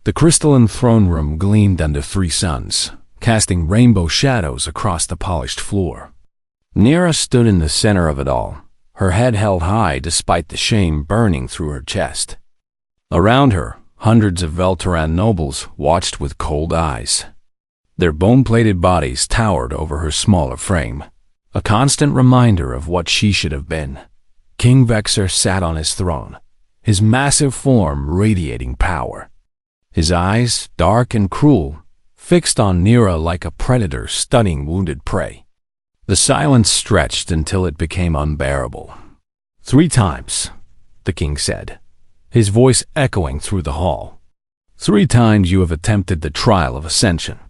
The crystalline throne room gleamed under three suns, casting rainbow shadows across the polished floor. Nira stood in the center of it all, her head held high despite the shame burning through her chest. Around her, hundreds of Velteran nobles watched with cold eyes. Their bone-plated bodies towered over her smaller frame, a constant reminder of what she should have been. King Vexer sat on his throne, his massive form radiating power. His eyes, dark and cruel, fixed on Nira like a predator studying wounded prey. The silence stretched until it became unbearable. 3 times, the king said, his voice echoing through the hall. 3 times you have attempted the trial of ascension.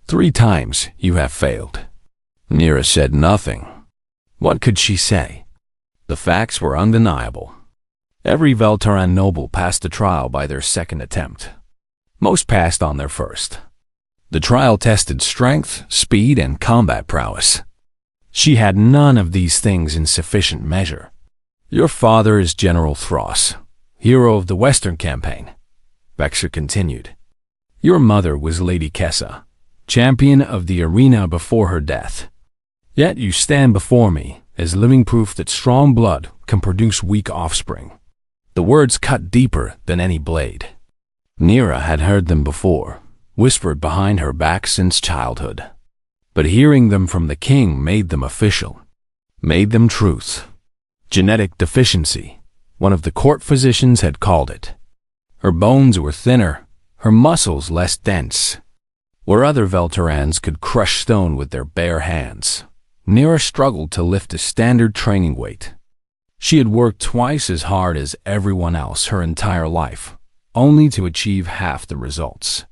3 times you have failed. Nira said nothing. What could she say? The facts were undeniable. Every Velteran noble passed the trial by their second attempt. Most passed on their first. The trial tested strength, speed, and combat prowess. She had none of these things in sufficient measure. Your father is General Thros, hero of the Western campaign, Vexer continued. Your mother was Lady Kessa, champion of the arena before her death. Yet you stand before me as living proof that strong blood can produce weak offspring. The words cut deeper than any blade. Nira had heard them before, whispered behind her back since childhood. But hearing them from the king made them official, made them truth. Genetic deficiency, one of the court physicians had called it. Her bones were thinner, her muscles less dense. Where other Velterans could crush stone with their bare hands, Nira struggled to lift a standard training weight. She had worked twice as hard as everyone else her entire life, only to achieve half the results.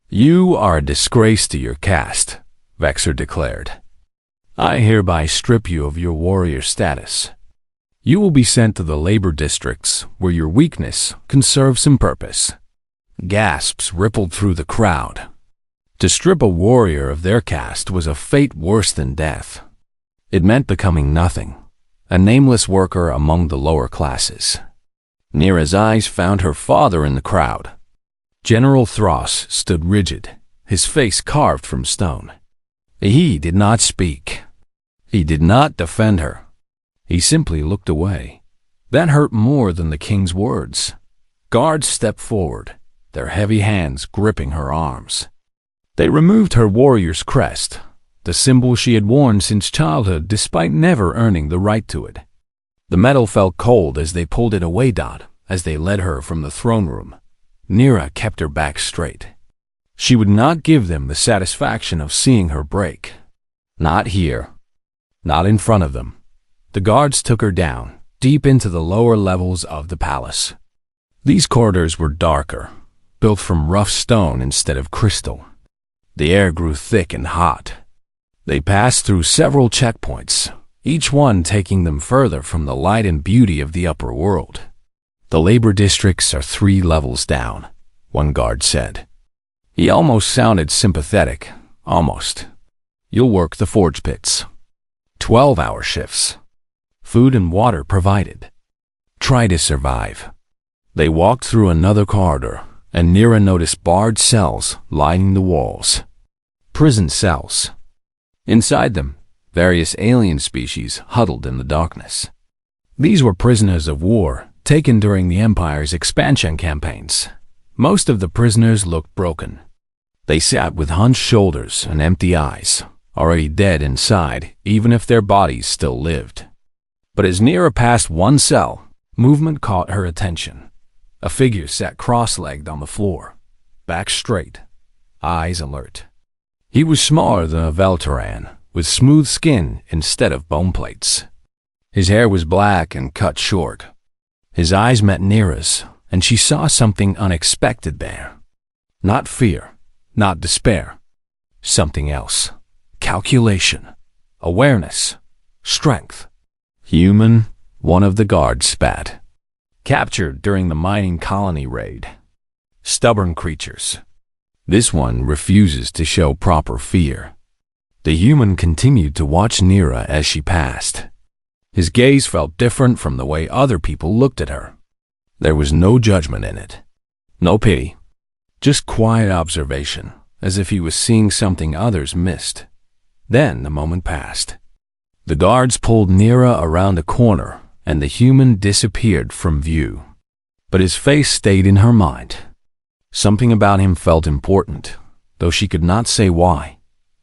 You are a disgrace to your caste, Vexer declared. I hereby strip you of your warrior status. You will be sent to the labor districts where your weakness can serve some purpose. Gasps rippled through the crowd. To strip a warrior of their caste was a fate worse than death. It meant becoming nothing, a nameless worker among the lower classes. Nira's eyes found her father in the crowd. General Thros stood rigid, his face carved from stone. He did not speak. He did not defend her. He simply looked away. That hurt more than the king's words. Guards stepped forward, their heavy hands gripping her arms. They removed her warrior's crest, the symbol she had worn since childhood despite never earning the right to it. The metal felt cold as they pulled it away. As they led her from the throne room, Nira kept her back straight. She would not give them the satisfaction of seeing her break. Not here. Not in front of them. The guards took her down, deep into the lower levels of the palace. These corridors were darker, built from rough stone instead of crystal. The air grew thick and hot. They passed through several checkpoints, each one taking them further from the light and beauty of the upper world. The labor districts are 3 levels down, one guard said. He almost sounded sympathetic, almost. You'll work the forge pits. 12-hour shifts. Food and water provided. Try to survive. They walked through another corridor, and Nira noticed barred cells lining the walls. Prison cells. Inside them, various alien species huddled in the darkness. These were prisoners of war taken during the Empire's expansion campaigns. Most of the prisoners looked broken. They sat with hunched shoulders and empty eyes, already dead inside, even if their bodies still lived. But as Nira passed one cell, movement caught her attention. A figure sat cross-legged on the floor, back straight, eyes alert. He was smaller than a Velteran, with smooth skin instead of bone plates. His hair was black and cut short. His eyes met Nira's, and she saw something unexpected there. Not fear, not despair. Something else. Calculation, awareness, strength. Human, one of the guards spat. Captured during the mining colony raid. Stubborn creatures. This one refuses to show proper fear. The human continued to watch Nira as she passed. His gaze felt different from the way other people looked at her. There was no judgment in it. No pity. Just quiet observation, as if he was seeing something others missed. Then the moment passed. The guards pulled Nira around a corner, and the human disappeared from view. But his face stayed in her mind. Something about him felt important, though she could not say why.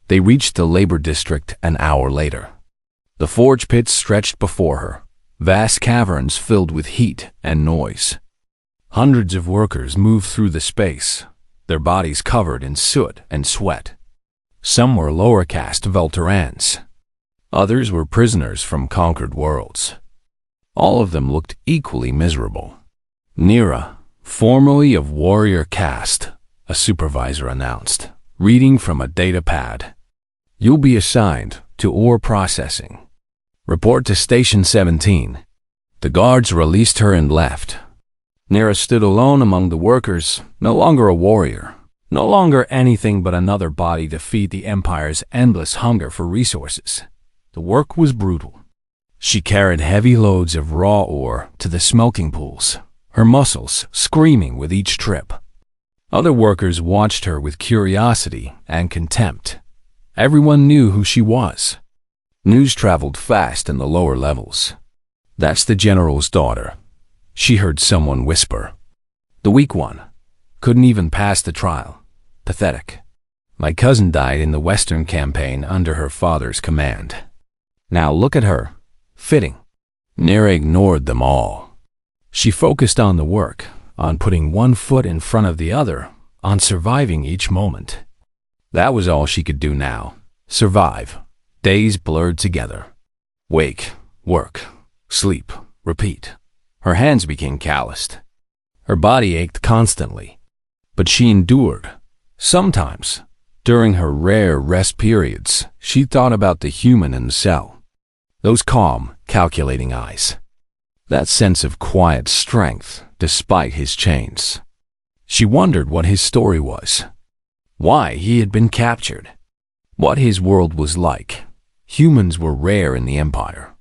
They reached the labor district an hour later. The forge pits stretched before her, vast caverns filled with heat and noise. Hundreds of workers moved through the space, their bodies covered in soot and sweat. Some were lower caste Velterans. Others were prisoners from conquered worlds. All of them looked equally miserable. Nira, formerly of warrior caste, a supervisor announced, reading from a data pad. You'll be assigned to ore processing. Report to Station 17. The guards released her and left. Nira stood alone among the workers, no longer a warrior, no longer anything but another body to feed the Empire's endless hunger for resources. The work was brutal. She carried heavy loads of raw ore to the smelting pools, her muscles screaming with each trip. Other workers watched her with curiosity and contempt. Everyone knew who she was. News traveled fast in the lower levels. That's the general's daughter, she heard someone whisper. The weak one. Couldn't even pass the trial. Pathetic. My cousin died in the Western campaign under her father's command. Now look at her. Fitting. Nira ignored them all. She focused on the work, on putting one foot in front of the other, on surviving each moment. That was all she could do now. Survive. Days blurred together. Wake, work, sleep, repeat. Her hands became calloused. Her body ached constantly. But she endured. Sometimes, during her rare rest periods, she thought about the human in the cell. Those calm, calculating eyes. That sense of quiet strength despite his chains. She wondered what his story was. Why he had been captured. What his world was like. Humans were rare in the Empire.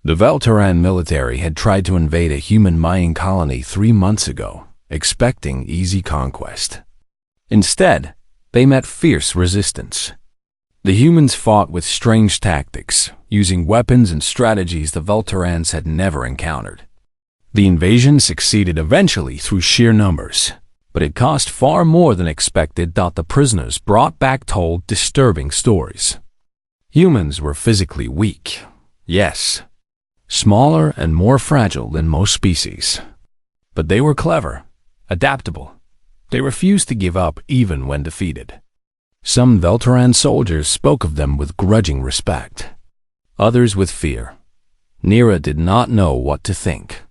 The Velteran military had tried to invade a human mining colony 3 months ago, expecting easy conquest. Instead, they met fierce resistance. The humans fought with strange tactics, using weapons and strategies the Velterans had never encountered. The invasion succeeded eventually through sheer numbers, but it cost far more than expected. The prisoners brought back told disturbing stories. Humans were physically weak, yes, smaller and more fragile than most species. But they were clever, adaptable. They refused to give up even when defeated. Some Velteran soldiers spoke of them with grudging respect, others with fear. Nira did not know what to think.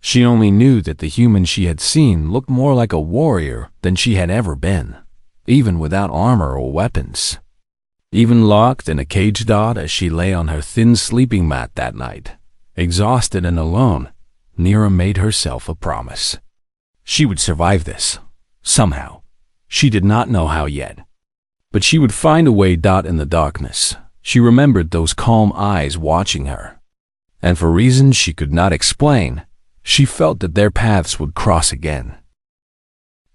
She only knew that the human she had seen looked more like a warrior than she had ever been, even without armor or weapons. Even locked in a cage as she lay on her thin sleeping mat that night, exhausted and alone, Nira made herself a promise. She would survive this, somehow. She did not know how yet. But she would find a way. In the darkness, she remembered those calm eyes watching her. And for reasons she could not explain, she felt that their paths would cross again.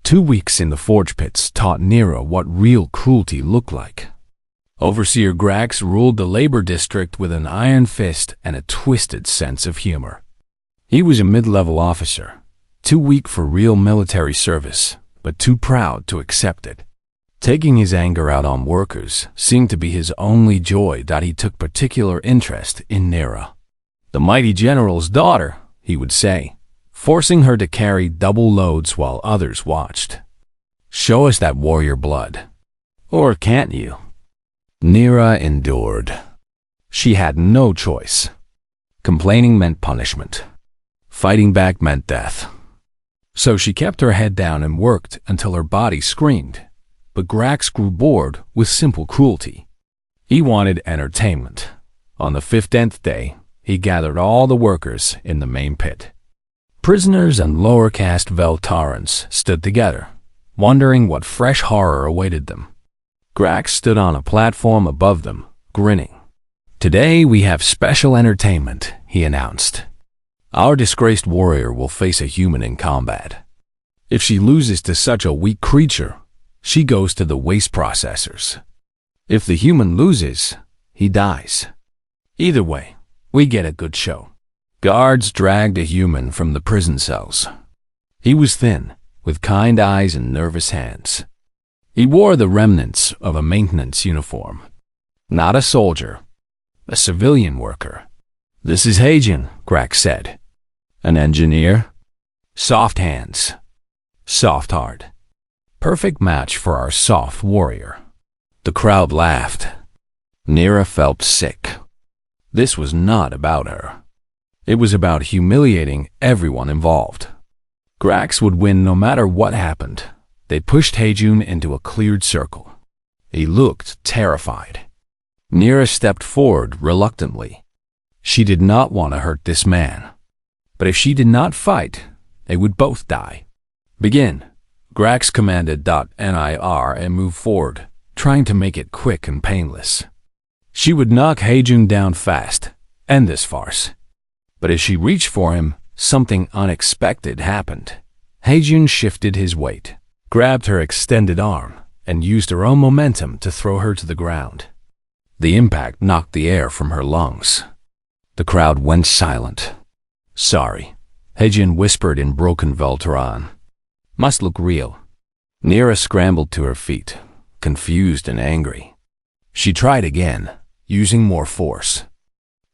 2 weeks in the forge pits taught Nira what real cruelty looked like. Overseer Grax ruled the labor district with an iron fist and a twisted sense of humor. He was a mid-level officer, too weak for real military service, but too proud to accept it. Taking his anger out on workers seemed to be his only joy. He took particular interest in Nira. The mighty general's daughter, he would say, forcing her to carry double loads while others watched. Show us that warrior blood. Or can't you? Nira endured. She had no choice. Complaining meant punishment. Fighting back meant death. So she kept her head down and worked until her body screamed. But Grax grew bored with simple cruelty. He wanted entertainment. On the 15th day, he gathered all the workers in the main pit. Prisoners and lower caste Veltarans stood together, wondering what fresh horror awaited them. Grax stood on a platform above them, grinning. Today we have special entertainment, he announced. Our disgraced warrior will face a human in combat. If she loses to such a weak creature, she goes to the waste processors. If the human loses, he dies. Either way, we get a good show. Guards dragged a human from the prison cells. He was thin, with kind eyes and nervous hands. He wore the remnants of a maintenance uniform. Not a soldier, a civilian worker. "This is Hajin," Grax said. "An engineer? Soft hands, soft heart. Perfect match for our soft warrior." The crowd laughed. Nira felt sick. This was not about her. It was about humiliating everyone involved. Grax would win no matter what happened. They pushed Hejun into a cleared circle. He looked terrified. Nira stepped forward reluctantly. She did not want to hurt this man. But if she did not fight, they would both die. "Begin," Grax commanded. "Nir and move forward, trying to make it quick and painless." She would knock Hejun down fast, end this farce. But as she reached for him, something unexpected happened. Hejun shifted his weight, grabbed her extended arm, and used her own momentum to throw her to the ground. The impact knocked the air from her lungs. The crowd went silent. "Sorry," Hejun whispered in broken Velteran. "Must look real." Nira scrambled to her feet, confused and angry. She tried again, using more force.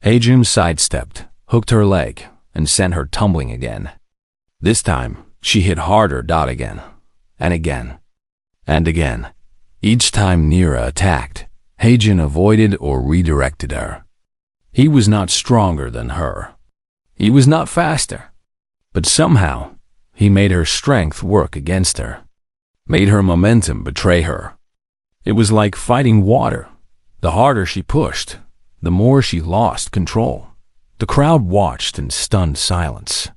Hejun sidestepped, hooked her leg, and sent her tumbling again. This time, she hit harder. Again, and again, and again. Each time Nira attacked, Hejun avoided or redirected her. He was not stronger than her. He was not faster. But somehow, he made her strength work against her, made her momentum betray her. It was like fighting water. The harder she pushed, the more she lost control. The crowd watched in stunned silence.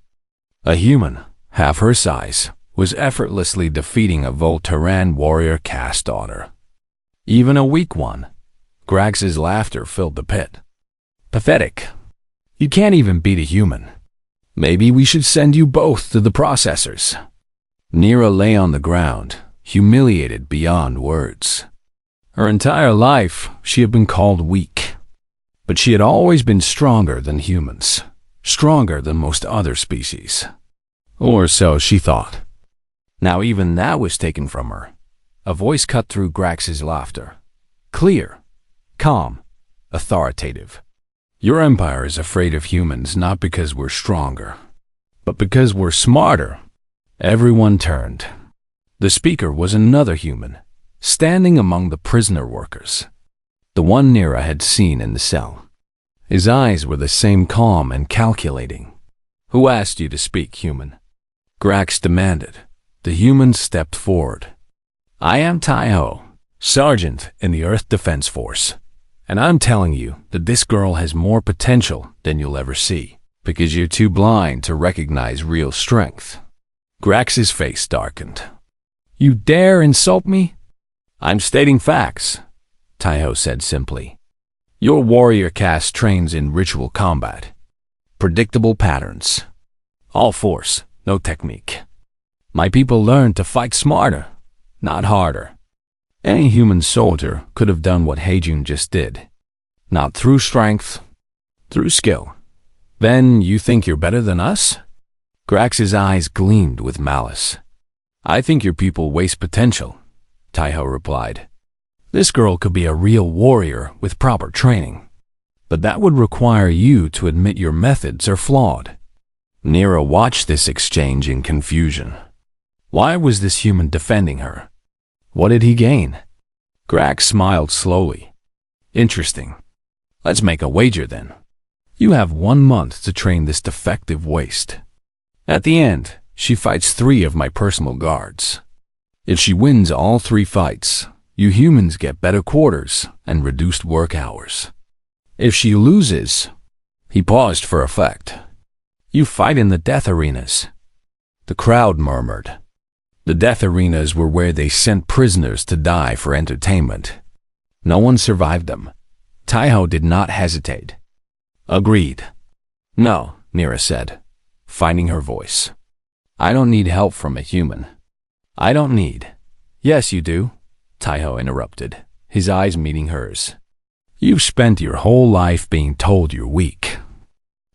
A human, half her size, was effortlessly defeating a Volteran warrior caste daughter. Even a weak one. Grax's laughter filled the pit. "Pathetic. You can't even beat a human. Maybe we should send you both to the processors." Nira lay on the ground, humiliated beyond words. Her entire life, she had been called weak. But she had always been stronger than humans, stronger than most other species. Or so she thought. Now even that was taken from her. A voice cut through Grax's laughter. Clear, calm, authoritative. "Your empire is afraid of humans not because we're stronger, but because we're smarter." Everyone turned. The speaker was another human, standing among the prisoner workers. The one Nira had seen in the cell. His eyes were the same calm and calculating. "Who asked you to speak, human?" Grax demanded. The human stepped forward. "I am Taiho, sergeant in the Earth Defense Force. And I'm telling you that this girl has more potential than you'll ever see, because you're too blind to recognize real strength." Grax's face darkened. "You dare insult me?" "I'm stating facts," Taiho said simply. "Your warrior caste trains in ritual combat. Predictable patterns. All force, no technique. My people learned to fight smarter, not harder. Any human soldier could have done what Hejun just did. Not through strength, through skill. Then you think you're better than us?" Grax's eyes gleamed with malice. "I think your people waste potential," Taiho replied. "This girl could be a real warrior with proper training. But that would require you to admit your methods are flawed." Nira watched this exchange in confusion. Why was this human defending her? What did he gain? Grax smiled slowly. "Interesting. Let's make a wager then. You have 1 month to train this defective waste. At the end, she fights 3 of my personal guards. If she wins all 3 fights, you humans get better quarters and reduced work hours. If she loses," he paused for effect, "you fight in the death arenas." The crowd murmured. The death arenas were where they sent prisoners to die for entertainment. No one survived them. Taiho did not hesitate. "Agreed." "No," Nira said, finding her voice. I don't need help from a human. I don't need. Yes, you do, Taiho interrupted, his eyes meeting hers. You've spent your whole life being told you're weak,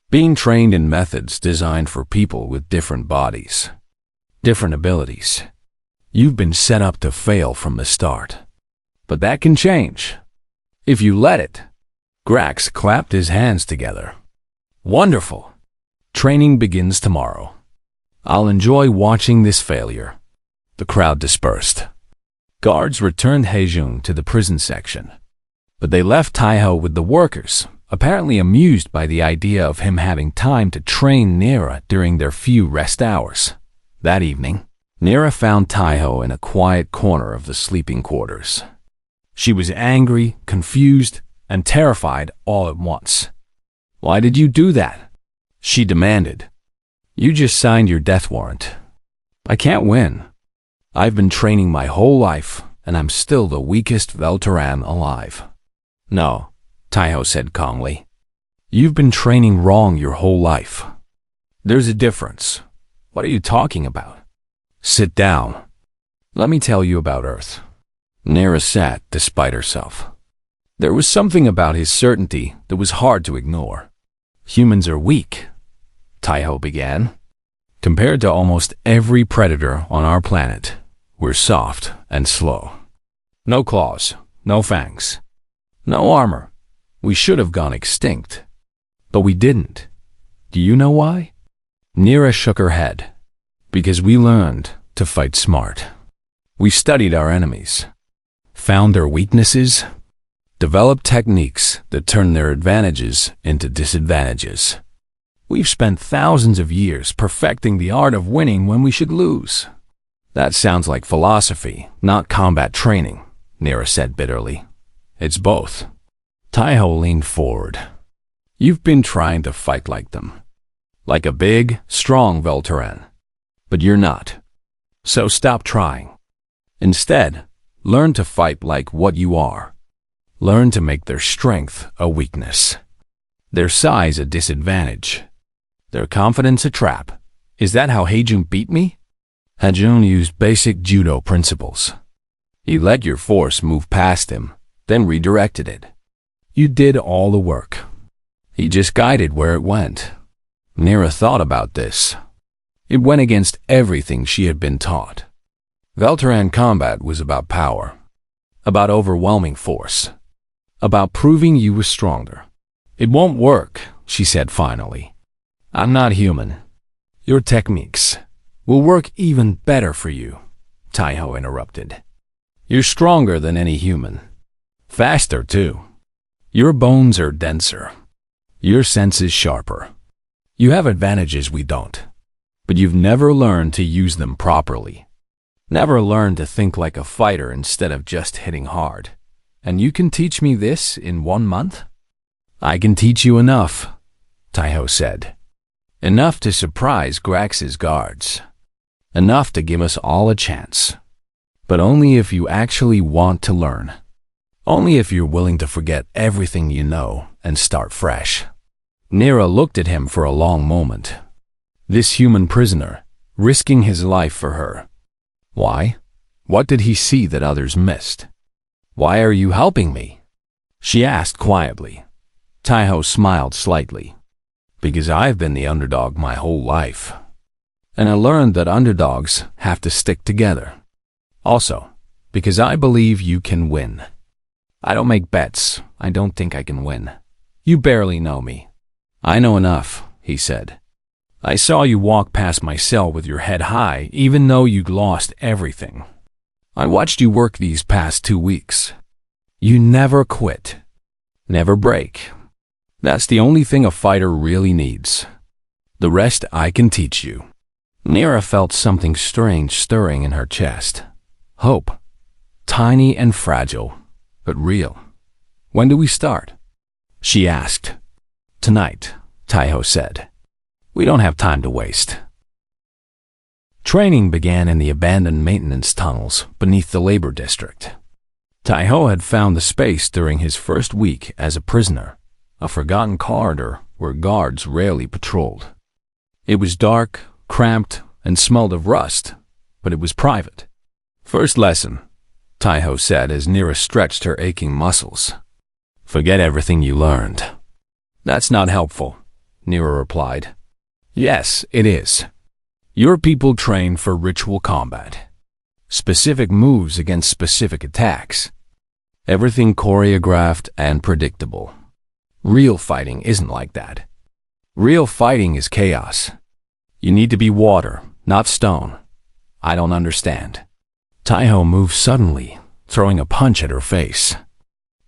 being trained in methods designed for people with different bodies, different abilities. You've been set up to fail from the start. But that can change, if you let it. Grax clapped his hands together. Wonderful. Training begins tomorrow. I'll enjoy watching this failure. The crowd dispersed. Guards returned Heijun to the prison section, but they left Taiho with the workers, apparently amused by the idea of him having time to train Nira during their few rest hours. That evening, Nira found Taiho in a quiet corner of the sleeping quarters. She was angry, confused, and terrified all at once. Why did you do that? She demanded. You just signed your death warrant. I can't win. I've been training my whole life, and I'm still the weakest Velteran alive. No, Taiho said calmly. You've been training wrong your whole life. There's a difference. What are you talking about? Sit down. Let me tell you about Earth. Nira sat despite herself. There was something about his certainty that was hard to ignore. Humans are weak, Taiho began. Compared to almost every predator on our planet, we're soft and slow. No claws, no fangs, no armor. We should have gone extinct, but we didn't. Do you know why? Nira shook her head. Because we learned to fight smart. We studied our enemies, found their weaknesses, developed techniques that turn their advantages into disadvantages. We've spent thousands of years perfecting the art of winning when we should lose. That sounds like philosophy, not combat training, Nira said bitterly. It's both. Taiho leaned forward. You've been trying to fight like them. Like a big, strong Velteran. But you're not. So stop trying. Instead, learn to fight like what you are. Learn to make their strength a weakness. Their size a disadvantage. Their confidence a trap. Is that how Heijun beat me? Heijun used basic judo principles. He let your force move past him, then redirected it. You did all the work. He just guided where it went. Nira thought about this. It went against everything she had been taught. Velteran combat was about power, about overwhelming force, about proving you were stronger. It won't work, she said finally. I'm not human. Your techniques will work even better for you, Taiho interrupted. You're stronger than any human. Faster, too. Your bones are denser. Your senses sharper. You have advantages we don't. But you've never learned to use them properly. Never learned to think like a fighter instead of just hitting hard. And you can teach me this in 1 month? I can teach you enough, Taiho said. Enough to surprise Grax's guards. Enough to give us all a chance. But only if you actually want to learn. Only if you're willing to forget everything you know and start fresh. Nira looked at him for a long moment. This human prisoner, risking his life for her. Why? What did he see that others missed? Why are you helping me? She asked quietly. Taiho smiled slightly. Because I've been the underdog my whole life. And I learned that underdogs have to stick together. Also, because I believe you can win. I don't make bets. I don't think I can win. You barely know me. I know enough, he said. I saw you walk past my cell with your head high, even though you'd lost everything. I watched you work these past 2 weeks. You never quit. Never break. That's the only thing a fighter really needs. The rest I can teach you. Nira felt something strange stirring in her chest. Hope. Tiny and fragile, but real. When do we start? She asked. Tonight, Taiho said. We don't have time to waste. Training began in the abandoned maintenance tunnels beneath the labor district. Taiho had found the space during his first week as a prisoner, a forgotten corridor where guards rarely patrolled. It was dark, cramped, and smelled of rust, but it was private. First lesson, Taiho said as Nira stretched her aching muscles. Forget everything you learned. That's not helpful, Nira replied. Yes, it is. Your people train for ritual combat. Specific moves against specific attacks. Everything choreographed and predictable. Real fighting isn't like that. Real fighting is chaos. You need to be water, not stone. I don't understand. Taiho moved suddenly, throwing a punch at her face.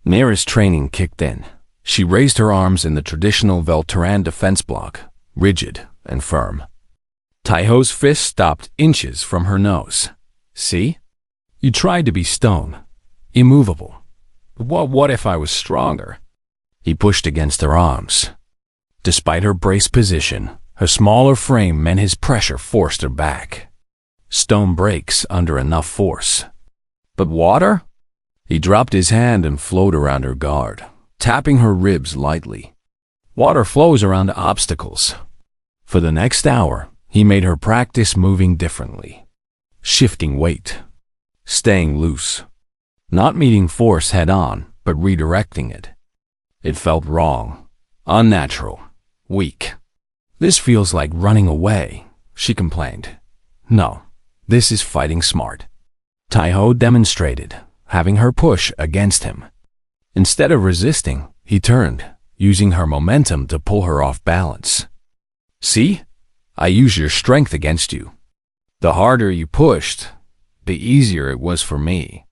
Nira's training kicked in. She raised her arms in the traditional Velteran defense block, rigid and firm. Taiho's fist stopped inches from her nose. See? You tried to be stone, immovable. But what if I was stronger? He pushed against her arms. Despite her braced position, her smaller frame meant his pressure forced her back. Stone breaks under enough force. But water? He dropped his hand and flowed around her guard, tapping her ribs lightly. Water flows around obstacles. For the next hour, he made her practice moving differently. Shifting weight. Staying loose. Not meeting force head-on, but redirecting it. It felt wrong, unnatural, weak. This feels like running away, she complained. No, this is fighting smart. Taiho demonstrated, having her push against him. Instead of resisting, he turned, using her momentum to pull her off balance. See? I used your strength against you. The harder you pushed, the easier it was for me.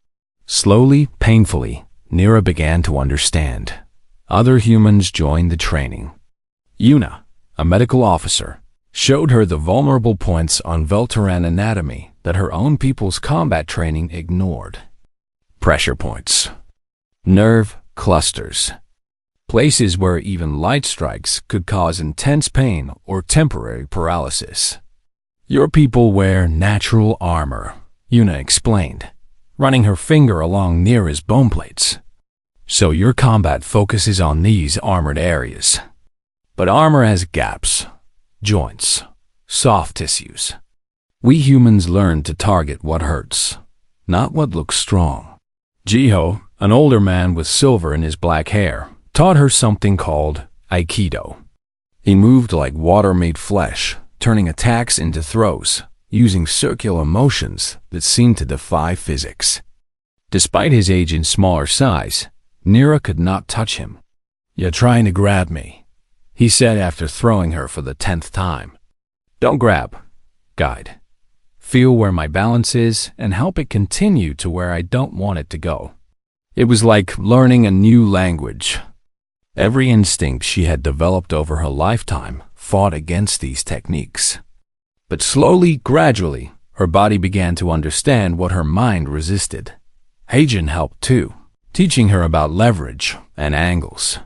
Slowly, painfully, Nira began to understand. Other humans joined the training. Yuna, a medical officer, showed her the vulnerable points on Velteran anatomy that her own people's combat training ignored. Pressure points. Nerve clusters. Places where even light strikes could cause intense pain or temporary paralysis. Your people wear natural armor, Yuna explained, running her finger along Nira's bone plates. So your combat focuses on these armored areas. But armor has gaps, joints, soft tissues. We humans learn to target what hurts, not what looks strong. Jiho, an older man with silver in his black hair, taught her something called Aikido. He moved like water-made flesh, turning attacks into throws, using circular motions that seemed to defy physics. Despite his age and smaller size, Nira could not touch him. You're trying to grab me, he said after throwing her for the 10th time. Don't grab, guide. Feel where my balance is and help it continue to where I don't want it to go. It was like learning a new language. Every instinct she had developed over her lifetime fought against these techniques. But slowly, gradually, her body began to understand what her mind resisted. Heijin helped too, teaching her about leverage and angles.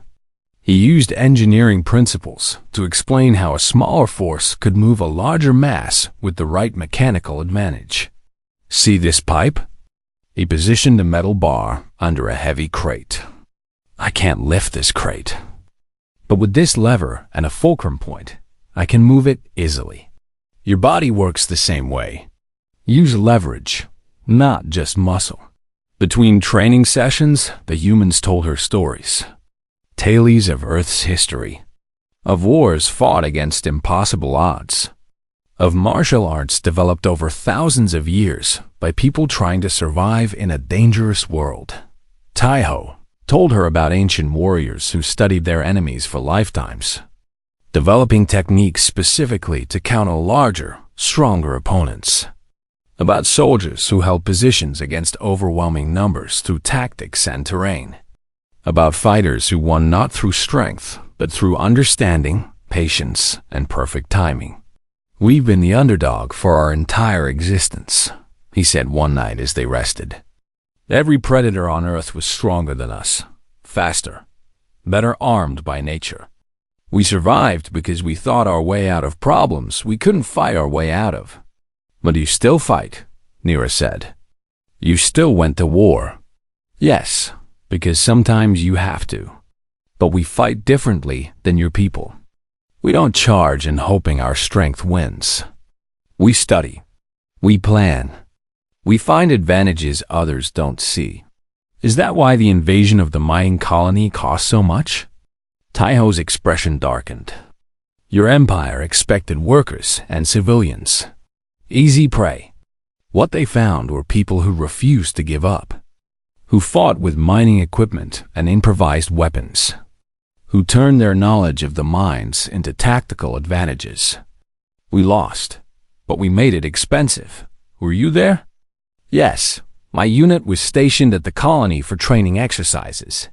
He used engineering principles to explain how a smaller force could move a larger mass with the right mechanical advantage. See this pipe? He positioned a metal bar under a heavy crate. I can't lift this crate. But with this lever and a fulcrum point, I can move it easily. Your body works the same way. Use leverage, not just muscle. Between training sessions, the humans told her stories. Tales of Earth's history. Of wars fought against impossible odds. Of martial arts developed over thousands of years by people trying to survive in a dangerous world. Taiho told her about ancient warriors who studied their enemies for lifetimes, developing techniques specifically to counter larger, stronger opponents. About soldiers who held positions against overwhelming numbers through tactics and terrain. About fighters who won not through strength, but through understanding, patience, and perfect timing. We've been the underdog for our entire existence, he said one night as they rested. Every predator on Earth was stronger than us, faster, better armed by nature. We survived because we thought our way out of problems we couldn't fight our way out of. But you still fight, Nira said. You still went to war. Yes, because sometimes you have to. But we fight differently than your people. We don't charge in hoping our strength wins. We study. We plan. We find advantages others don't see. Is that why the invasion of the mining colony cost so much? Taiho's expression darkened. Your empire expected workers and civilians. Easy prey. What they found were people who refused to give up, who fought with mining equipment and improvised weapons, who turned their knowledge of the mines into tactical advantages. We lost, but we made it expensive. Were you there? Yes, my unit was stationed at the colony for training exercises.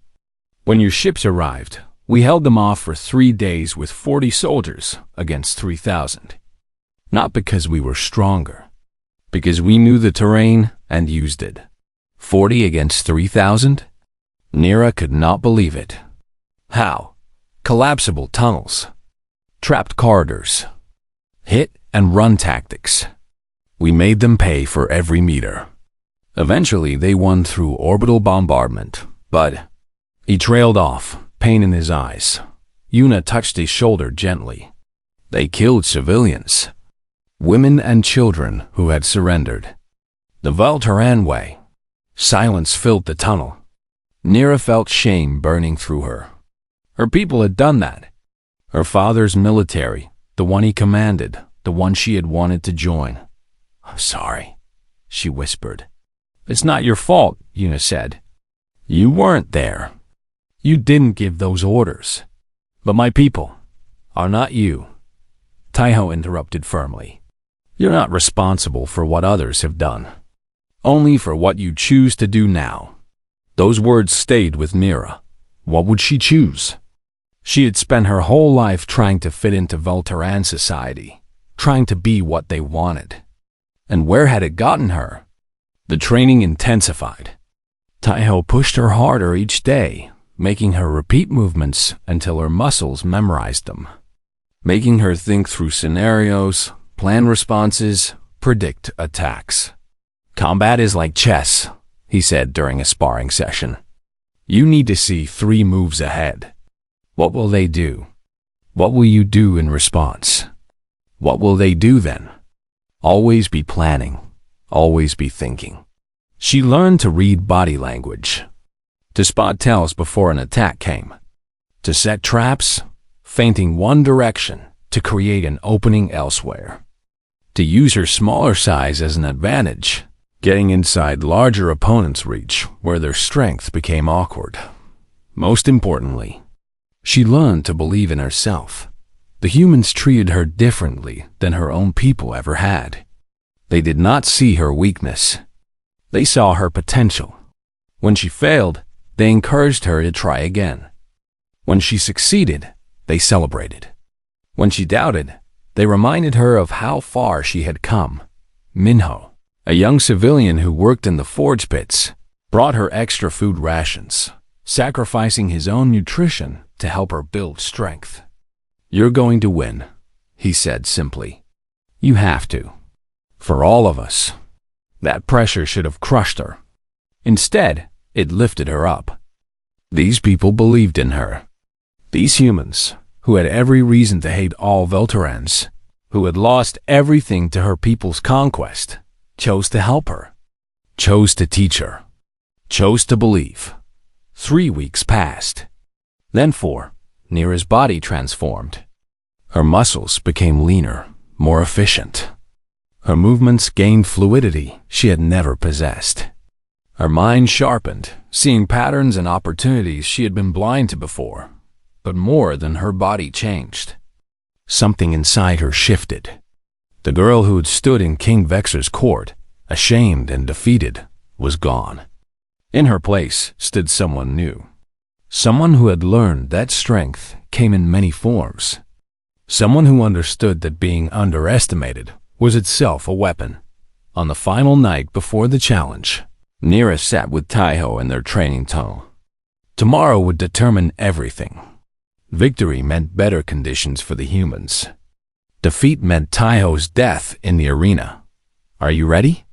When your ships arrived, we held them off for 3 days with 40 soldiers against 3,000. Not because we were stronger, because we knew the terrain and used it. 40 against 3,000? Nira could not believe it. How? Collapsible tunnels, trapped corridors, hit and run tactics. We made them pay for every meter. Eventually, they won through orbital bombardment, but he trailed off, pain in his eyes. Yuna touched his shoulder gently. They killed civilians, women and children who had surrendered. The Valtaran way. Silence filled the tunnel. Nira felt shame burning through her. Her people had done that. Her father's military, the one he commanded, the one she had wanted to join. I'm sorry, she whispered. It's not your fault, Yuna said. You weren't there. You didn't give those orders. But my people are not you. Taiho interrupted firmly. You're not responsible for what others have done. Only for what you choose to do now. Those words stayed with Nira. What would she choose? She had spent her whole life trying to fit into Voltaran society, trying to be what they wanted. And where had it gotten her? The training intensified. Taiho pushed her harder each day, making her repeat movements until her muscles memorized them, making her think through scenarios, plan responses, predict attacks. Combat is like chess, he said during a sparring session. You need to see 3 moves ahead. What will they do? What will you do in response? What will they do then? Always be planning. Always be thinking. She learned to read body language, to spot tells before an attack came, to set traps, feinting one direction to create an opening elsewhere, to use her smaller size as an advantage, getting inside larger opponents' reach where their strength became awkward. Most importantly, she learned to believe in herself. The humans treated her differently than her own people ever had. They did not see her weakness. They saw her potential. When she failed, they encouraged her to try again. When she succeeded, they celebrated. When she doubted, they reminded her of how far she had come. Minho, a young civilian who worked in the forge pits, brought her extra food rations, sacrificing his own nutrition to help her build strength. You're going to win, he said simply. You have to. For all of us. That pressure should have crushed her. Instead, it lifted her up. These people believed in her. These humans, who had every reason to hate all Voltarans, who had lost everything to her people's conquest, chose to help her, chose to teach her, chose to believe. 3 weeks passed. Then 4. Nira's body transformed. Her muscles became leaner, more efficient. Her movements gained fluidity she had never possessed. Her mind sharpened, seeing patterns and opportunities she had been blind to before. But more than her body changed. Something inside her shifted. The girl who had stood in King Vexer's court, ashamed and defeated, was gone. In her place stood someone new. Someone who had learned that strength came in many forms. Someone who understood that being underestimated was itself a weapon. On the final night before the challenge, Nira sat with Taiho in their training tunnel. Tomorrow would determine everything. Victory meant better conditions for the humans. Defeat meant Taiho's death in the arena. Are you ready?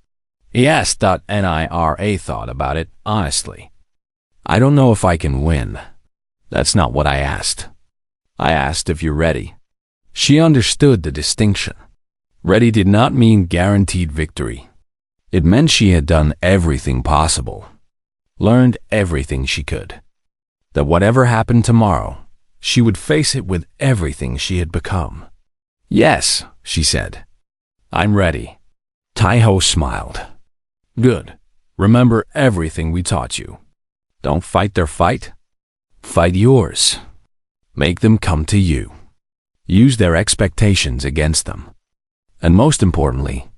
He asked. Nira thought about it honestly. I don't know if I can win. That's not what I asked. I asked if you're ready. She understood the distinction. Ready did not mean guaranteed victory. It meant she had done everything possible, learned everything she could. That whatever happened tomorrow, she would face it with everything she had become. "Yes," she said. "I'm ready." Taiho smiled. "Good. Remember everything we taught you. Don't fight their fight. Fight yours. Make them come to you. Use their expectations against them. And most importantly,"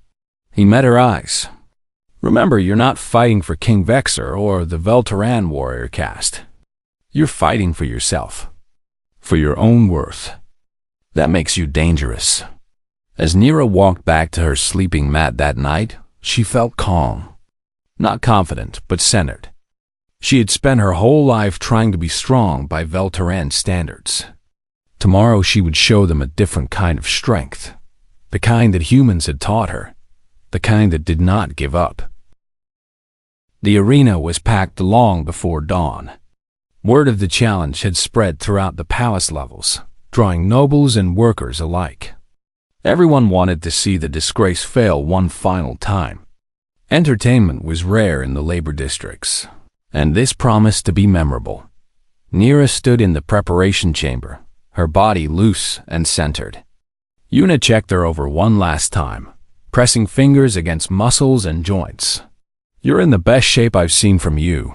he met her eyes, "remember you're not fighting for King Vexer or the Velteran warrior caste. You're fighting for yourself, for your own worth. That makes you dangerous." As Nira walked back to her sleeping mat that night, she felt calm. Not confident, but centered. She had spent her whole life trying to be strong by Velteran standards. Tomorrow she would show them a different kind of strength, the kind that humans had taught her, the kind that did not give up. The arena was packed long before dawn. Word of the challenge had spread throughout the palace levels, drawing nobles and workers alike. Everyone wanted to see the disgrace fail one final time. Entertainment was rare in the labor districts, and this promised to be memorable. Nira stood in the preparation chamber, her body loose and centered. Yuna checked her over one last time, pressing fingers against muscles and joints. "You're in the best shape I've seen from you,"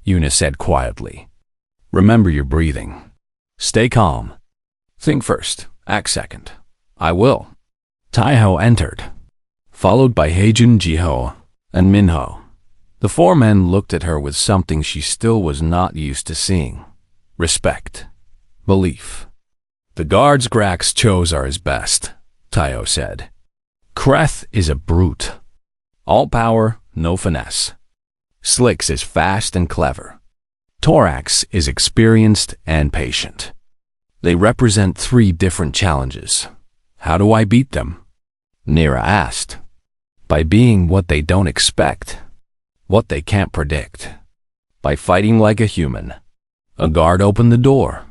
Yuna said quietly. "Remember your breathing. Stay calm. Think first, act second." "I will." Taiho entered, followed by Heijun, Jiho, and Minho. The four men looked at her with something she still was not used to seeing: respect, belief. "The guards Grax chose are his best," Taiho said. "Kreth is a brute. All power, no finesse. Slicks is fast and clever. Torax is experienced and patient. They represent three different challenges. How do I beat them?" Nira asked. "By being what they don't expect, what they can't predict. By fighting like a human." A guard opened the door.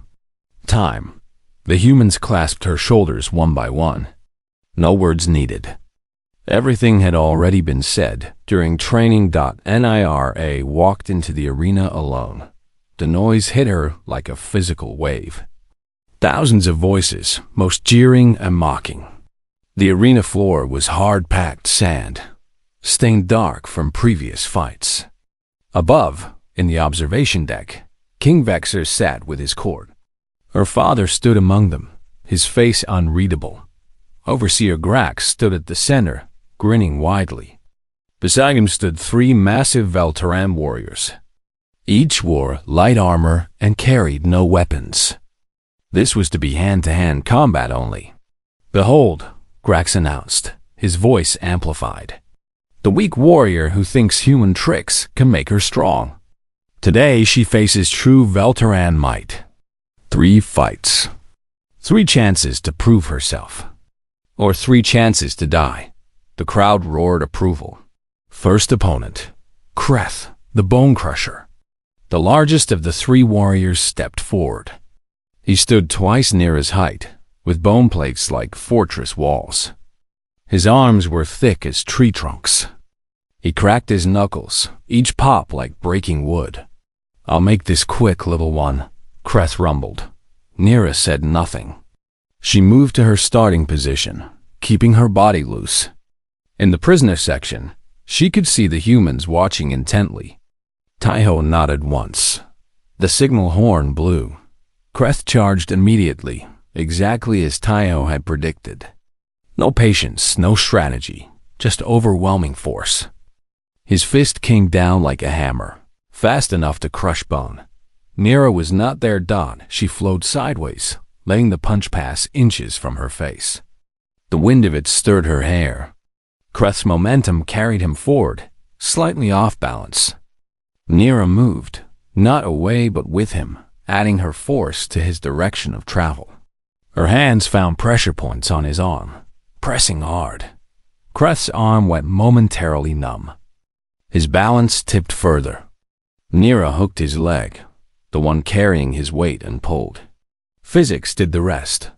Time. The humans clasped her shoulders one by one. No words needed. Everything had already been said during training. Nira walked into the arena alone. The noise hit her like a physical wave. Thousands of voices, most jeering and mocking. The arena floor was hard-packed sand, stained dark from previous fights. Above, in the observation deck, King Vexer sat with his court. Her father stood among them, his face unreadable. Overseer Grax stood at the center, grinning widely. Beside him stood three massive Velteran warriors. Each wore light armor and carried no weapons. This was to be hand-to-hand combat only. "Behold," Grax announced, his voice amplified. "The weak warrior who thinks human tricks can make her strong. Today she faces true Velteran might. 3 fights. 3 chances to prove herself. Or 3 chances to die." The crowd roared approval. First opponent, Kreth, the Bone Crusher. The largest of the 3 warriors stepped forward. He stood twice Nira's height, with bone plates like fortress walls. His arms were thick as tree trunks. He cracked his knuckles, each pop like breaking wood. "I'll make this quick, little one," Kreth rumbled. Nira said nothing. She moved to her starting position, keeping her body loose. In the prisoner section, she could see the humans watching intently. Taiho nodded once. The signal horn blew. Kreth charged immediately, exactly as Taiho had predicted. No patience, no strategy, just overwhelming force. His fist came down like a hammer, fast enough to crush bone. Nira was not there. She flowed sideways, letting the punch pass inches from her face. The wind of it stirred her hair. Kreth's momentum carried him forward, slightly off balance. Nira moved, not away but with him, adding her force to his direction of travel. Her hands found pressure points on his arm, pressing hard. Kreth's arm went momentarily numb. His balance tipped further. Nira hooked his leg, the one carrying his weight, and pulled. Physics did the rest.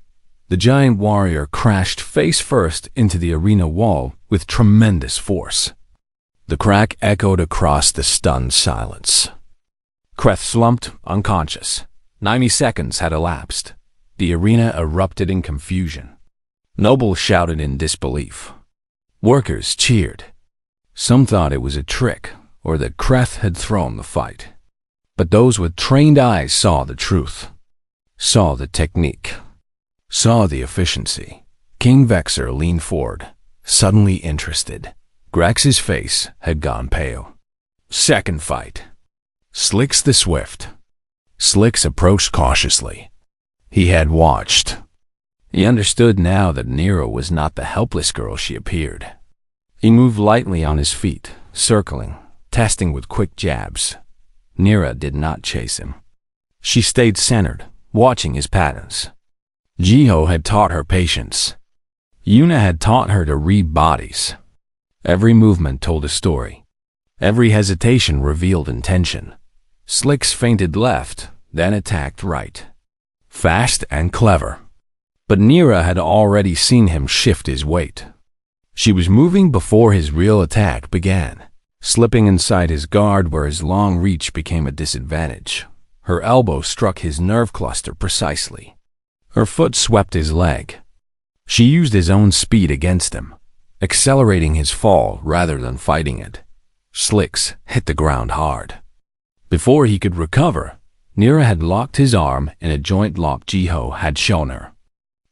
The giant warrior crashed face first into the arena wall with tremendous force. The crack echoed across the stunned silence. Kreth slumped, unconscious. 90 seconds had elapsed. The arena erupted in confusion. Nobles shouted in disbelief. Workers cheered. Some thought it was a trick, or that Kreth had thrown the fight. But those with trained eyes saw the truth, saw the technique, saw the efficiency. King Vexer leaned forward, suddenly interested. Grax's face had gone pale. Second fight. Slicks the Swift. Slicks approached cautiously. He had watched. He understood now that Nera was not the helpless girl she appeared. He moved lightly on his feet, circling, testing with quick jabs. Nera did not chase him. She stayed centered, watching his patterns. Jiho had taught her patience. Yuna had taught her to read bodies. Every movement told a story. Every hesitation revealed intention. Slicks feinted left, then attacked right. Fast and clever. But Nera had already seen him shift his weight. She was moving before his real attack began, slipping inside his guard where his long reach became a disadvantage. Her elbow struck his nerve cluster precisely. Her foot swept his leg. She used his own speed against him, accelerating his fall rather than fighting it. Slicks hit the ground hard. Before he could recover, Nera had locked his arm in a joint lock Jiho had shown her.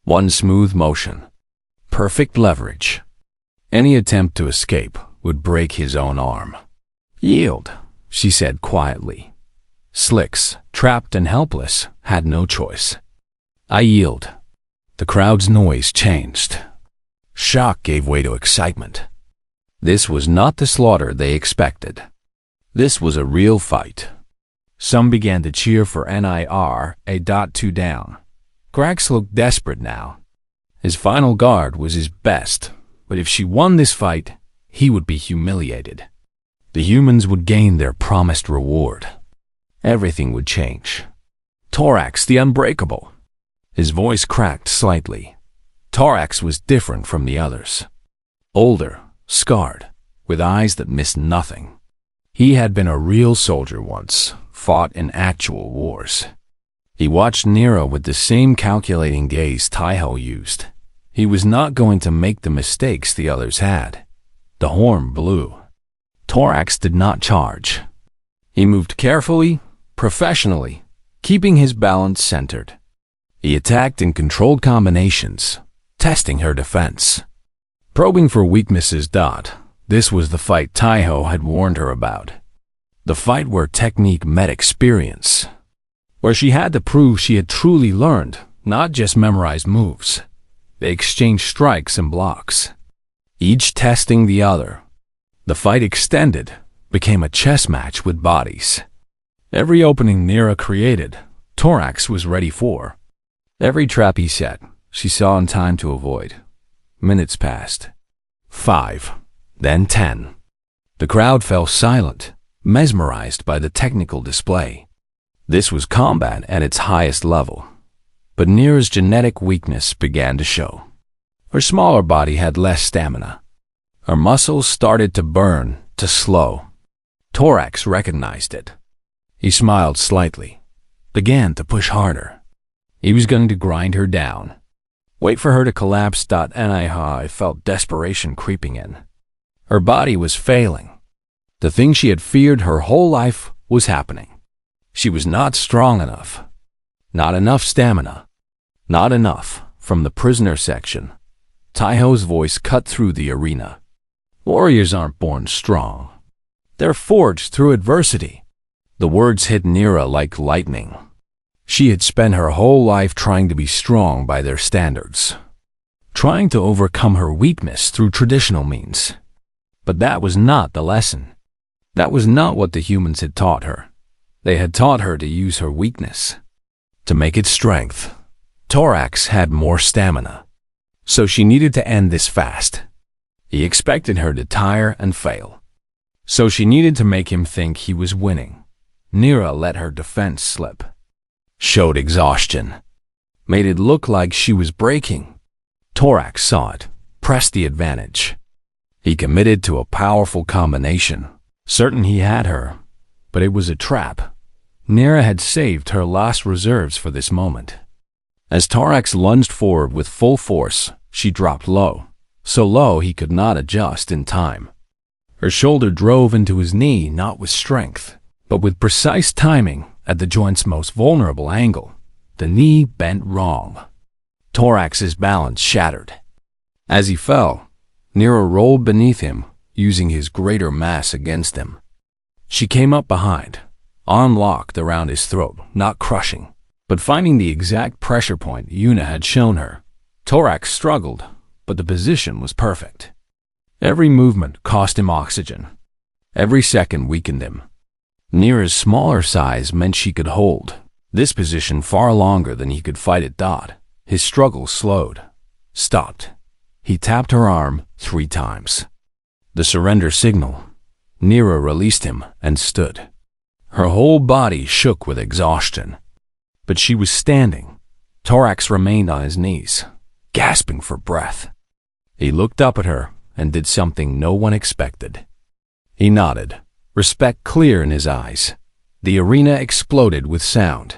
One smooth motion. Perfect leverage. Any attempt to escape would break his own arm. Yield, she said quietly. Slicks, trapped and helpless, had no choice. I yield. The crowd's noise changed. Shock gave way to excitement. This was not the slaughter they expected. This was a real fight. Some began to cheer for Nir, A.2 down. Grax looked desperate now. His final guard was his best, but if she won this fight, he would be humiliated. The humans would gain their promised reward. Everything would change. Torax the Unbreakable. His voice cracked slightly. Torax was different from the others. Older, scarred, with eyes that missed nothing. He had been a real soldier once, fought in actual wars. He watched Nera with the same calculating gaze Taiho used. He was not going to make the mistakes the others had. The horn blew. Torax did not charge. He moved carefully, professionally, keeping his balance centered. He attacked in controlled combinations, testing her defense. Probing for weaknesses. This was the fight Taiho had warned her about. The fight where technique met experience. Where she had to prove she had truly learned, not just memorized moves. They exchanged strikes and blocks, each testing the other. The fight extended, became a chess match with bodies. Every opening Nera created, Torax was ready for. Every trap he set, she saw in time to avoid. Minutes passed. 5, then 10. The crowd fell silent, mesmerized by the technical display. This was combat at its highest level. But Nera's genetic weakness began to show. Her smaller body had less stamina. Her muscles started to burn, to slow. Torax recognized it. He smiled slightly, began to push harder. He was going to grind her down. Wait for her to collapse. I felt desperation creeping in. Her body was failing. The thing she had feared her whole life was happening. She was not strong enough. Not enough stamina. Not enough. From the prisoner section, Taiho's voice cut through the arena. Warriors aren't born strong. They're forged through adversity. The words hit Nera like lightning. She had spent her whole life trying to be strong by their standards, trying to overcome her weakness through traditional means. But that was not the lesson. That was not what the humans had taught her. They had taught her to use her weakness, to make it strength. Torax had more stamina, so she needed to end this fast. He expected her to tire and fail, so she needed to make him think he was winning. Nera let her defense slip. Showed exhaustion. made it look like she was breaking. Torax saw it, pressed the advantage. He committed to a powerful combination, certain he had her, but it was a trap. Nira had saved her last reserves for this moment. As Torax lunged forward with full force, she dropped low, so low he could not adjust in time. Her shoulder drove into his knee not with strength, but with precise timing at the joint's most vulnerable angle. The knee bent wrong. Torax's balance shattered. As he fell, Nira rolled beneath him, using his greater mass against him. She came up behind, arm locked around his throat, not crushing, but finding the exact pressure point Yuna had shown her. Torax struggled, but the position was perfect. Every movement cost him oxygen. Every second weakened him. Nira's smaller size meant she could hold this position far longer than he could fight it. His struggle slowed, stopped. He tapped her arm 3 times. The surrender signal. Nira released him and stood. Her whole body shook with exhaustion. But she was standing. Torax remained on his knees, gasping for breath. He looked up at her and did something no one expected. He nodded, respect clear in his eyes. The arena exploded with sound.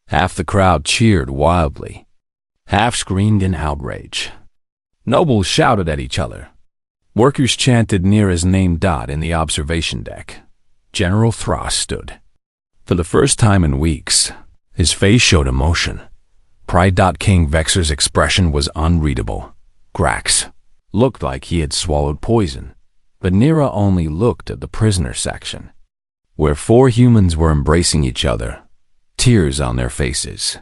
Half the crowd cheered wildly. Half screamed in outrage. Nobles shouted at each other. Workers chanted Nira's name. In the observation deck, General Thras stood. For the first time in weeks, his face showed emotion. Pride. King Vexor's expression was unreadable. Grax looked like he had swallowed poison, but Nira only looked at the prisoner section, where 4 humans were embracing each other, tears on their faces.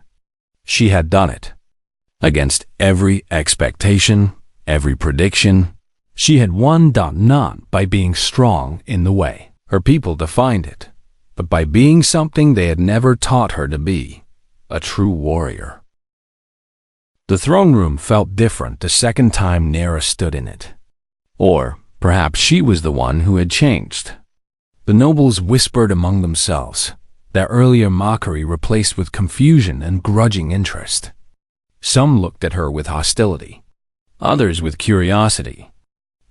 She had done it. Against every expectation, every prediction, she had won. Not by being strong in the way her people defined it, but by being something they had never taught her to be, a true warrior. The throne room felt different the second time Nira stood in it. Or perhaps she was the one who had changed. The nobles whispered among themselves, their earlier mockery replaced with confusion and grudging interest. Some looked at her with hostility, others with curiosity,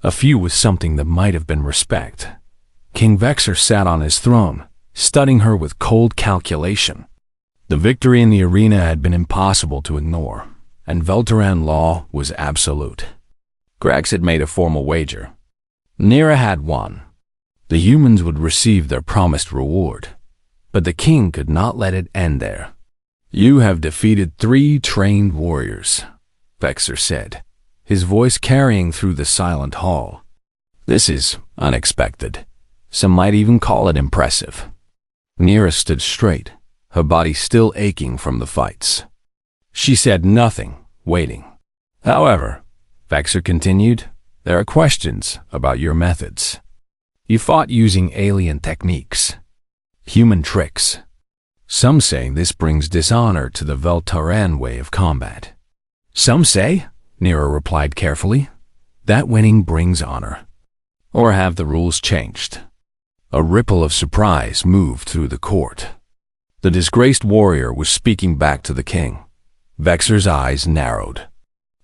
a few with something that might have been respect. King Vexor sat on his throne, studying her with cold calculation. The victory in the arena had been impossible to ignore, and Velteran law was absolute. Grax had made a formal wager. Nira had won. The humans would receive their promised reward, but the king could not let it end there. You have defeated 3 trained warriors, Vexor said, his voice carrying through the silent hall. This is unexpected. Some might even call it impressive. Nira stood straight, her body still aching from the fights. She said nothing, waiting. However, Vexor continued, there are questions about your methods. You fought using alien techniques, human tricks. Some say this brings dishonor to the Veltaren way of combat. Some say, Nira replied carefully, that winning brings honor. Or have the rules changed? A ripple of surprise moved through the court. The disgraced warrior was speaking back to the king. Vexor's eyes narrowed.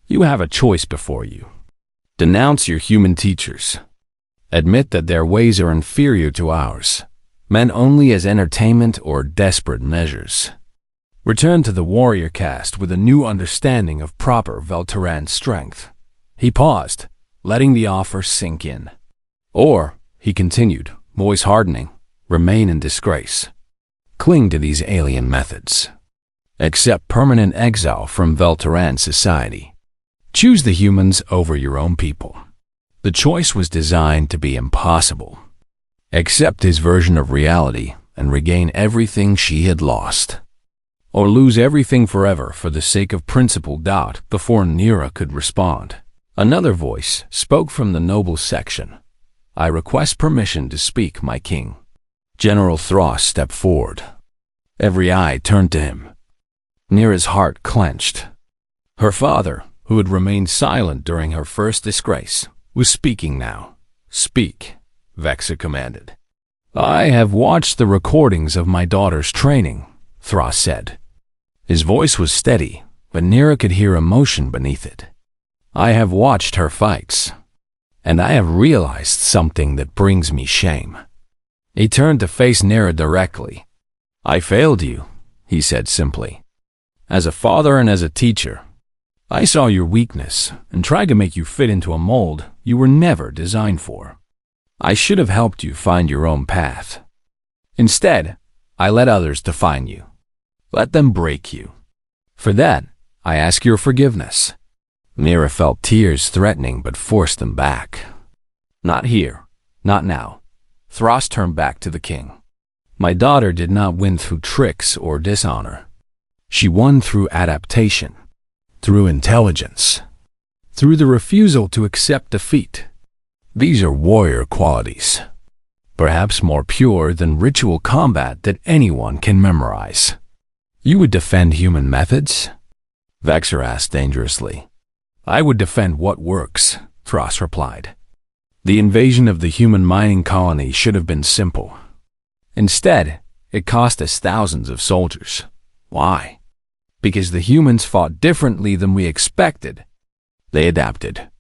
You have a choice before you. Denounce your human teachers. Admit that their ways are inferior to ours, meant only as entertainment or desperate measures. Return to the warrior caste with a new understanding of proper Velteran strength. He paused, letting the offer sink in. Or, he continued, voice hardening, remain in disgrace. Cling to these alien methods. Accept permanent exile from Velteran society. Choose the humans over your own people. The choice was designed to be impossible. Accept his version of reality and regain everything she had lost. Or lose everything forever for the sake of principle. Before Nira could respond, another voice spoke from the noble section. I request permission to speak, my king. General Thras stepped forward. Every eye turned to him. Nira's heart clenched. Her father, who had remained silent during her first disgrace, was speaking now. Speak, Vexor commanded. I have watched the recordings of my daughter's training, Thras said. His voice was steady, but Nira could hear emotion beneath it. I have watched her fights, and I have realized something that brings me shame. He turned to face Nira directly. I failed you, he said simply. As a father and as a teacher, I saw your weakness and tried to make you fit into a mold you were never designed for. I should have helped you find your own path. Instead, I let others define you. Let them break you. For that, I ask your forgiveness. Nira felt tears threatening but forced them back. Not here, not now. Thras turned back to the king. My daughter did not win through tricks or dishonor. She won through adaptation, through intelligence, through the refusal to accept defeat. These are warrior qualities, perhaps more pure than ritual combat that anyone can memorize. You would defend human methods? Vexor asked dangerously. I would defend what works, Thras replied. The invasion of the human mining colony should have been simple. Instead, it cost us thousands of soldiers. Why? Because the humans fought differently than we expected. They adapted.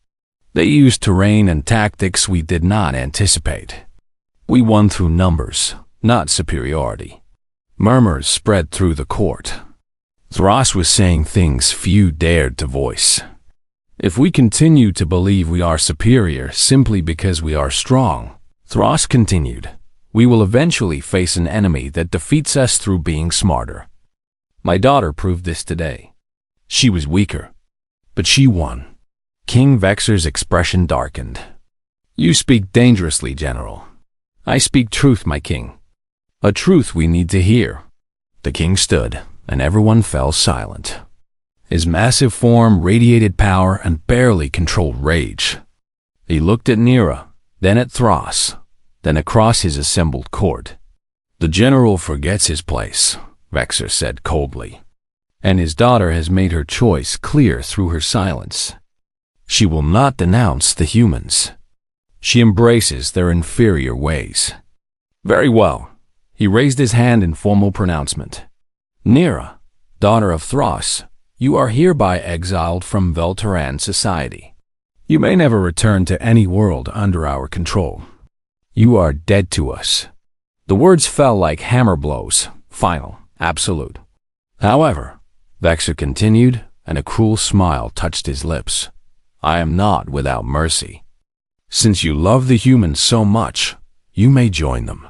They used terrain and tactics we did not anticipate. We won through numbers, not superiority. Murmurs spread through the court. Thras was saying things few dared to voice. If we continue to believe we are superior simply because we are strong, Thras continued, we will eventually face an enemy that defeats us through being smarter. My daughter proved this today. She was weaker, but she won. King Vexor's expression darkened. You speak dangerously, General. I speak truth, my king. A truth we need to hear. The king stood, and everyone fell silent. His massive form radiated power and barely controlled rage. He looked at Nira, then at Thras, then across his assembled court. The general forgets his place, Vexor said coldly, and his daughter has made her choice clear through her silence. She will not denounce the humans. She embraces their inferior ways. Very well. He raised his hand in formal pronouncement. Nira, daughter of Thras, you are hereby exiled from Velteran society. You may never return to any world under our control. You are dead to us. The words fell like hammer blows, final, absolute. However, Vexor continued, and a cruel smile touched his lips. I am not without mercy. Since you love the humans so much, you may join them.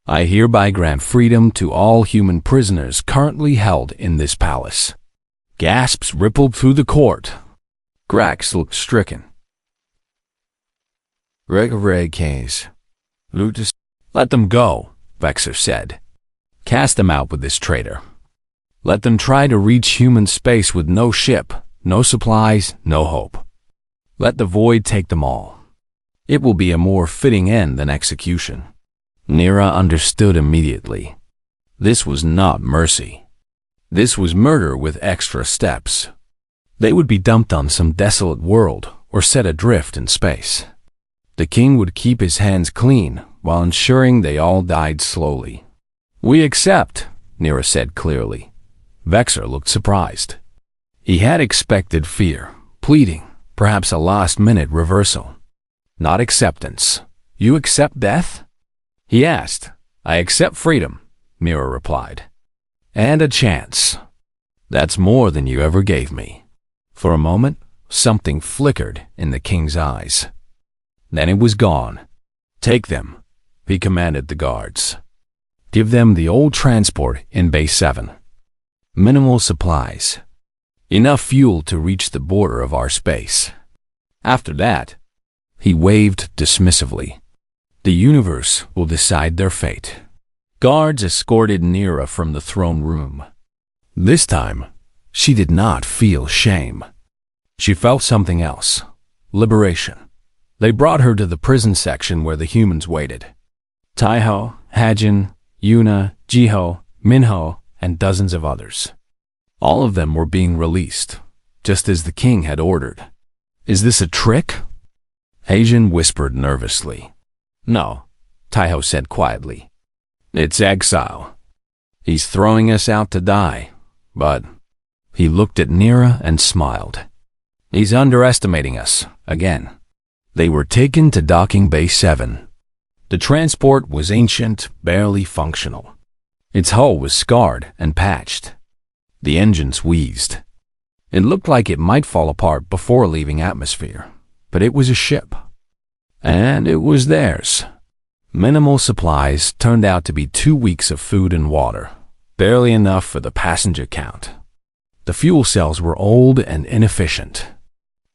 I hereby grant freedom to all human prisoners currently held in this palace. Gasps rippled through the court. Grax looked stricken. Regres. Lutus. Let them go, Vexor said. Cast them out with this traitor. Let them try to reach human space with no ship, no supplies, no hope. Let the void take them all. It will be a more fitting end than execution. Nira understood immediately. This was not mercy. This was murder with extra steps. They would be dumped on some desolate world or set adrift in space. The king would keep his hands clean while ensuring they all died slowly. We accept, Nira said clearly. Vexor looked surprised. He had expected fear, pleading, perhaps a last-minute reversal. Not acceptance. You accept death? He asked. I accept freedom, Nira replied. And a chance. That's more than you ever gave me. For a moment, something flickered in the king's eyes. Then it was gone. Take them, he commanded the guards. Give them the old transport in Base 7. Minimal supplies. Enough fuel to reach the border of our space. After that, he waved dismissively. The universe will decide their fate. Guards escorted Nira from the throne room. This time, she did not feel shame. She felt something else. Liberation. They brought her to the prison section where the humans waited. Taiho, Hajin, Yuna, Jiho, Minho, and dozens of others. All of them were being released, just as the king had ordered. Is this a trick? Hajin whispered nervously. No, Taiho said quietly. It's exile. He's throwing us out to die, but He looked at Nira and smiled. He's underestimating us, again. They were taken to Docking Bay 7. The transport was ancient, barely functional. Its hull was scarred and patched. The engines wheezed. It looked like it might fall apart before leaving atmosphere, but it was a ship. And it was theirs. Minimal supplies turned out to be 2 weeks of food and water, barely enough for the passenger count. The fuel cells were old and inefficient.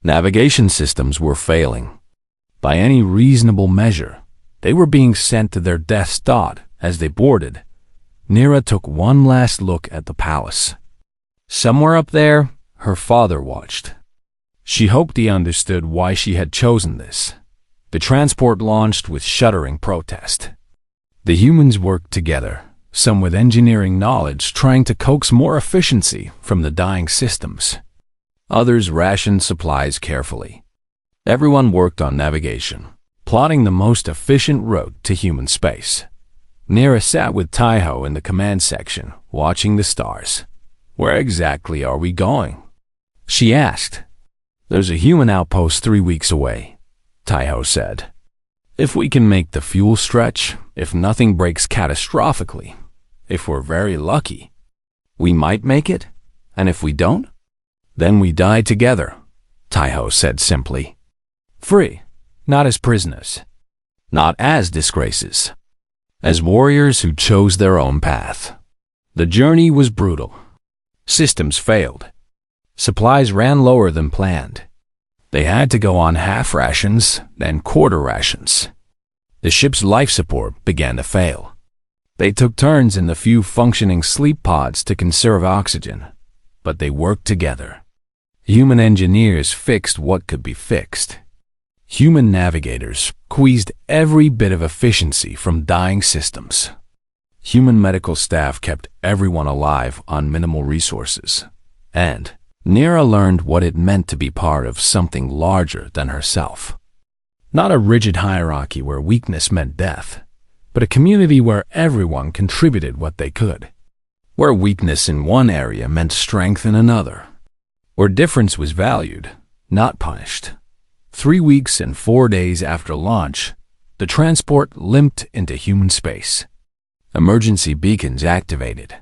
Navigation systems were failing. By any reasonable measure, they were being sent to their death's dot as they boarded. Nira took one last look at the palace. Somewhere up there, her father watched. She hoped he understood why she had chosen this. The transport launched with shuddering protest. The humans worked together, some with engineering knowledge trying to coax more efficiency from the dying systems. Others rationed supplies carefully. Everyone worked on navigation, plotting the most efficient route to human space. Nira sat with Taiho in the command section, watching the stars. "Where exactly are we going?" she asked. "There's a human outpost 3 weeks away," Taiho said. "If we can make the fuel stretch, if nothing breaks catastrophically, if we're very lucky, we might make it. And if we don't, then we die together," Taiho said simply. "Free, not as prisoners, not as disgraces, as warriors who chose their own path." The journey was brutal. Systems failed. Supplies ran lower than planned. They had to go on half rations, then quarter rations. The ship's life support began to fail. They took turns in the few functioning sleep pods to conserve oxygen, but they worked together. Human engineers fixed what could be fixed. Human navigators squeezed every bit of efficiency from dying systems. Human medical staff kept everyone alive on minimal resources. And Nira learned what it meant to be part of something larger than herself. Not a rigid hierarchy where weakness meant death, but a community where everyone contributed what they could. Where weakness in one area meant strength in another. Where difference was valued, not punished. 3 weeks and 4 days after launch, the transport limped into human space. Emergency beacons activated.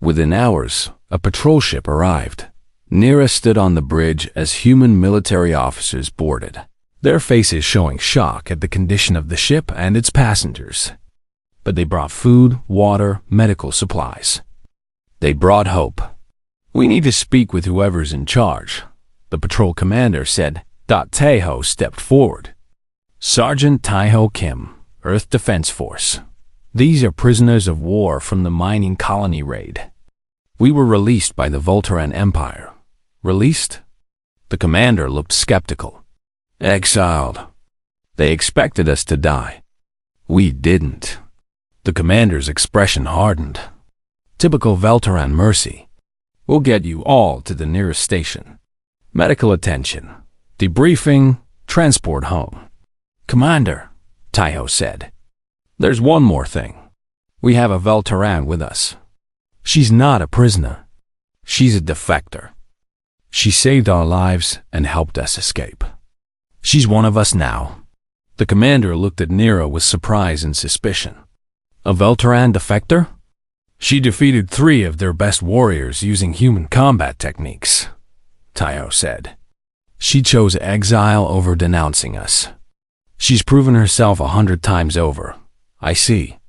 Within hours, a patrol ship arrived. Nira stood on the bridge as human military officers boarded, their faces showing shock at the condition of the ship and its passengers. But they brought food, water, medical supplies. They brought hope. "We need to speak with whoever's in charge," the patrol commander said. Taeho stepped forward. "Sergeant Taiho Kim, Earth Defense Force. These are prisoners of war from the mining colony raid. We were released by the Voltaran Empire." "Released?" The commander looked skeptical. "Exiled. They expected us to die. We didn't." The commander's expression hardened. "Typical Voltaran mercy. We'll get you all to the nearest station. Medical attention, debriefing, transport home." "Commander," Taiho said, "there's one more thing. We have a Voltaran with us. She's not a prisoner. She's a defector. She saved our lives and helped us escape. She's one of us now." The commander looked at Nira with surprise and suspicion. "A Voltaran defector?" "She defeated 3 of their best warriors using human combat techniques," Taiho said. "She chose exile over denouncing us. She's proven herself 100 times over." "I see."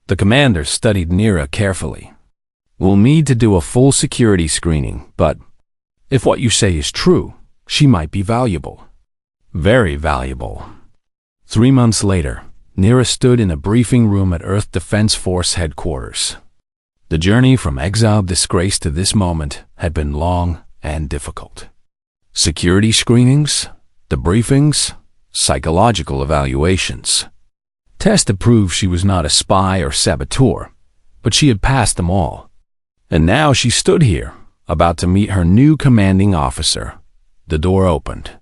The commander studied Nira carefully. "We'll need to do a full security screening, but if what you say is true, she might be valuable." "Very valuable." 3 months later, Nira stood in a briefing room at Earth Defense Force headquarters. The journey from exiled disgrace to this moment had been long and difficult. Security screenings, debriefings, psychological evaluations. Tests to prove she was not a spy or saboteur, but she had passed them all. And now she stood here, about to meet her new commanding officer. The door opened.